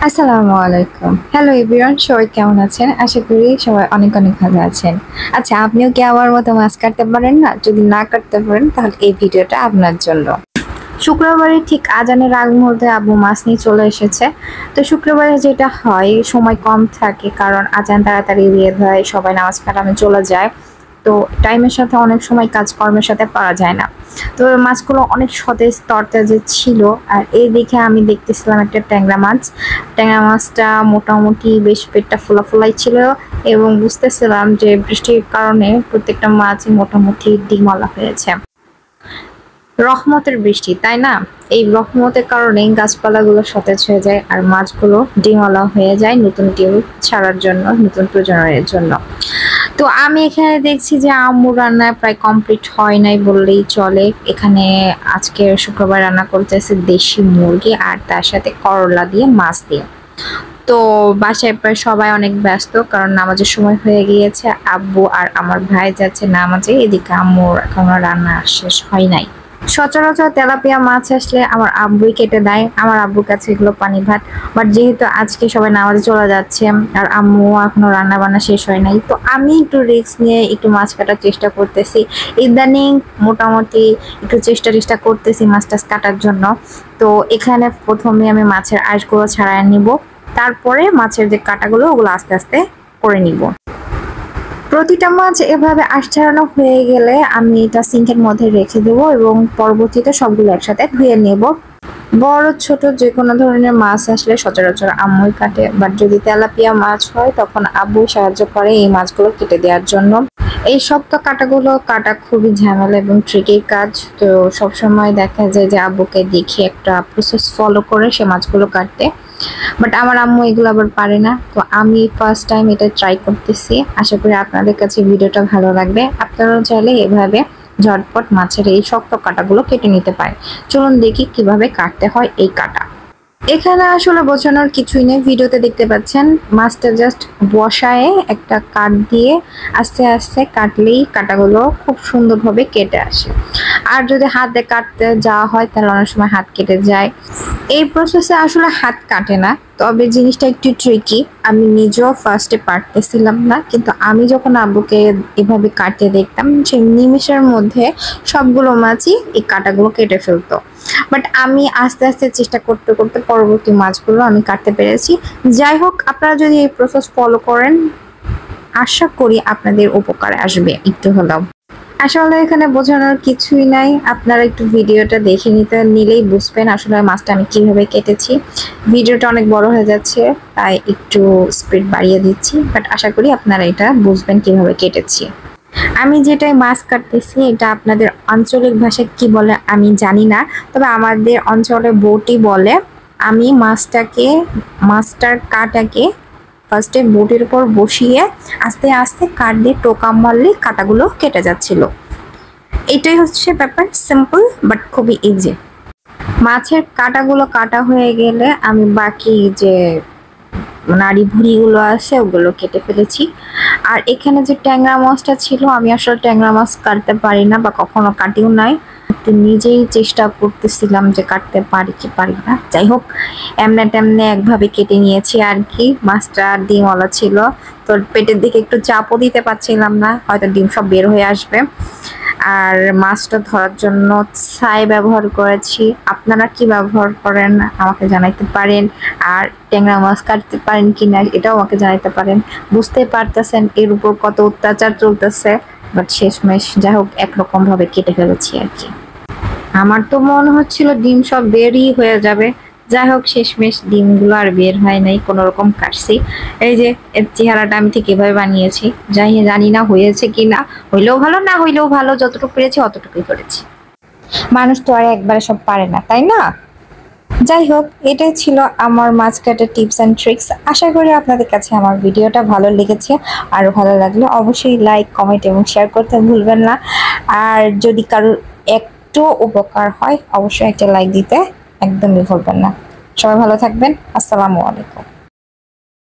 আসসালামু আলাইকুম। Hello everyone, সবাই কেমন আছেন? আশা করি সবাই অনেক অনেক ভালো আছেন। আচ্ছা, আপনিও কি আমার মতো মাছ কাটতে পারেন না? যদি না কাটতে পারেন তাহলে এই ভিডিওটা আপনার জন্য। শুক্রবারে ঠিক আজানের আগ মুহূর্তে আব্বু মাছ নিয়ে চলে এসেছে। তো শুক্রবারে যেটা হয়, সময় কম থাকে কারণ আজান তাড়াতাড়ি দিয়ে দেয়, সবাই নামাজ কালামে চলে যায়। তো টাইমের সাথে অনেক সময় কাজকর্মের সাথে পারা যায় না। তো মাছগুলো অনেক সতেজ তরতাজা ছিল। আর এই দেখে আমি দেখতেছিলাম একটা ট্যাংরা মাছ। ট্যাংরা মাছটা মোটামুটি বেশ পেটটা ফোলা ফোলাই ছিল এবং বুঝতেছিলাম যে বৃষ্টির কারণে প্রত্যেকটা মাছই মোটামুটি ডিমওয়ালা হয়েছে। রহমতের বৃষ্টি, তাই না? এই রহমতের কারণে গাছপালাগুলো সতেজ হয়ে যায় আর মাছগুলো ডিমওয়ালা হয়ে যায় নতুন ডিম ছাড়ার জন্য, নতুন প্রজননের জন্য। তো আমি এখানে দেখছি যে আম্মু রান্না প্রায় কমপ্লিট হয় নাই বললেই চলে। এখানে আজকে শুক্রবার রান্না করতেছে দেশি মুরগি আর তার সাথে করলা দিয়ে মাছ দিয়ে। তো বাসায় প্রায় সবাই অনেক ব্যস্ত কারণ নামাজের সময় হয়ে গিয়েছে। আব্বু আর আমার ভাই যাচ্ছে নামাজে, এদিকে আম্মুর এখনো রান্না শেষ হয় নাই। সচরাচর তেলাপিয়া মাছ আসলে আমার আব্বুই কেটে দেয়, আমার আব্বুর কাছে এগুলো পানি ভাত। বাট যেহেতু আজকে সবাই নামাজে চলে যাচ্ছে আর আম্মু এখনো রান্না বান্না শেষ হয় নাই, তো আমি একটু রিস্ক নিয়ে একটু মাছ কাটার চেষ্টা করতেছি। ইদানিং মোটামুটি একটু চেষ্টা করতেছি মাছ টাছ কাটার জন্য। তো এখানে প্রথমে আমি মাছের আঁশগুলো ছাড়াই নিব, তারপরে মাছের যে কাটাগুলো ওগুলো আস্তে আস্তে করে নিব। প্রতিটা মাছ এভাবে আঁশ ছাড়ানো হয়ে গেলে আমি এটা সিঙ্কের মধ্যে রেখে দেবো এবং পরবর্তীতে সবগুলো একসাথে ধুয়ে নেব। বড় ছোট যে কোনো ধরনের মাছ আসলে সচরাচর আম্মুই কাটে, বাট যদি তেলাপিয়া মাছ হয় তখন আব্বু সাহায্য করে এই মাছগুলো কেটে দেওয়ার জন্য। এই শক্ত কাটাগুলো কাটা খুবই ঝামেলা এবং ট্রিকি কাজ। তো সবসময় দেখা যায় যে আব্বুকে দেখি একটা প্রসেস ফলো করে সে মাছগুলো কাটতে, বাট আমার আম্মু এগুলো আবার পারে না। তো আমি ফার্স্ট টাইম এটা ট্রাই করতেছি। আশা করি আপনাদের কাছে ভিডিওটা ভালো লাগবে। আপনারাও চাইলে এভাবে ঝটপট মাছের এই শক্ত কাটাগুলো কেটে নিতে পারেন। চলুন দেখি কিভাবে কাটতে হয় এই কাটা। এখানে আসলে বোঝানোর কিছুই নেই, ভিডিওতে দেখতে পাচ্ছেন মাছটা জাস্ট বসায়ে একটা কাঠ দিয়ে আস্তে আস্তে কাটলেই কাটাগুলো খুব সুন্দরভাবে কেটে আসে। আর যদি হাতে কাটতে যাওয়া হয় তাহলে অনেক সময় হাত কেটে যায়। এই প্রসেসে আসলে হাত কাটে না, তবে জিনিসটা একটু ট্রিকি। আমি নিজেও ফার্স্টে পারতেছিলাম না, কিন্তু আমি যখন আব্বুকে এভাবে কাটতে দেখতাম সে নিমেষের মধ্যে সবগুলো মাছই এই কাটাগুলো কেটে ফেলতো। বাট আমি আস্তে আস্তে চেষ্টা করতে করতে পরবর্তী মাছগুলো আমি কাটতে পেরেছি। যাই হোক, আপনারা যদি এই প্রসেস ফলো করেন আশা করি আপনাদের উপকারে আসবে একটু হলেও। আসলে এখানে বোঝানোর কিছুই নাই, আপনারা একটু ভিডিওটা দেখে নিলেই বুঝবেন আসলে মাছটা আমি কিভাবে কেটেছি। ভিডিওটা অনেক বড় হয়ে যাচ্ছে তাই একটু স্পিড বাড়িয়ে দিচ্ছি, বাট আশা করি আপনারা এটা বুঝবেন কিভাবে কেটেছি। আমি যেটাই মাছ কাটতেছি এটা আপনাদের আঞ্চলিক ভাষায় কি বলে আমি জানি না, তবে আমাদের অঞ্চলে বটি বলে। আমি মাছটার কাটাকে ফার্স্টে বটির উপর বসিয়ে আস্তে আস্তে কাঠ দিয়ে টোকা মারলে কাটাগুলো কেটে যাচ্ছিল। এটাই হচ্ছে ব্যাপার, সিম্পল বাট খুবই ইজি। মাছের কাটাগুলো কাটা হয়ে গেলে আমি বাকি যে নাড়ি ভুড়িগুলো আছে ওগুলো কেটে ফেলেছি। আর এখানে যে ট্যাংরা মাছটা ছিল, আমি আসলে ট্যাংরা মাছ কাটতে পারি না বা কখনো কাটিও নাই। একটু নিজেই চেষ্টা করতেছিলাম যে কাটতে পারি কি পারি না। যাই হোক, এমনে টেমনে একভাবে কেটে নিয়েছি আর কি। মাছটা ডিমওয়ালা ছিল, তো পেটের দিকে একটু চাপও দিতে পারছিলাম না, হয়তো ডিম সব বের হয়ে আসবে। আর মাছটা ধরার জন্য ছাই ব্যবহার করেছি। আপনারা কি ব্যবহার করেন আমাকে জানাইতে পারেন। আর ট্যাংরা মাছ কাটতে পারেন কিনা এটাও আমাকে জানাইতে পারেন। বুঝতে পারতেছেন এর উপর কত অত্যাচার চলতেছে, বাট শেষমেশ যাই হোক একরকম ভাবে কেটে ফেলেছি আর কি। আমার তো মনে হচ্ছিল ডিম সব বেরই হয়ে যাবে, যাই হোক শেষমেশ ডিমগুলো আর বের হয় নাই, কোনো রকম কাটছি। এই যে এর চেহারাটা আমি ঠিক এভাবে বানিয়েছি, জানি না হয়েছে কি না। হইলেও ভালো, না হইলেও ভালো, যতটুকু পেরেছি অতটুকুই করেছি। মানুষ তো আর একবারে সব পারে না, তাই না? যাই হোক, এটাই ছিল আমার মাছ কাটার টিপস অ্যান্ড ট্রিক্স। আশা করি আপনাদের কাছে আমার ভিডিওটা ভালো লেগেছে। আর ভালো লাগলে অবশ্যই লাইক, কমেন্ট এবং শেয়ার করতে ভুলবেন না। আর যদি কারোর একটু উপকার হয় অবশ্যই একটা লাইক দিতে একদমই ভুলবেন না। সবাই ভালো থাকবেন। আসসালামু আলাইকুম।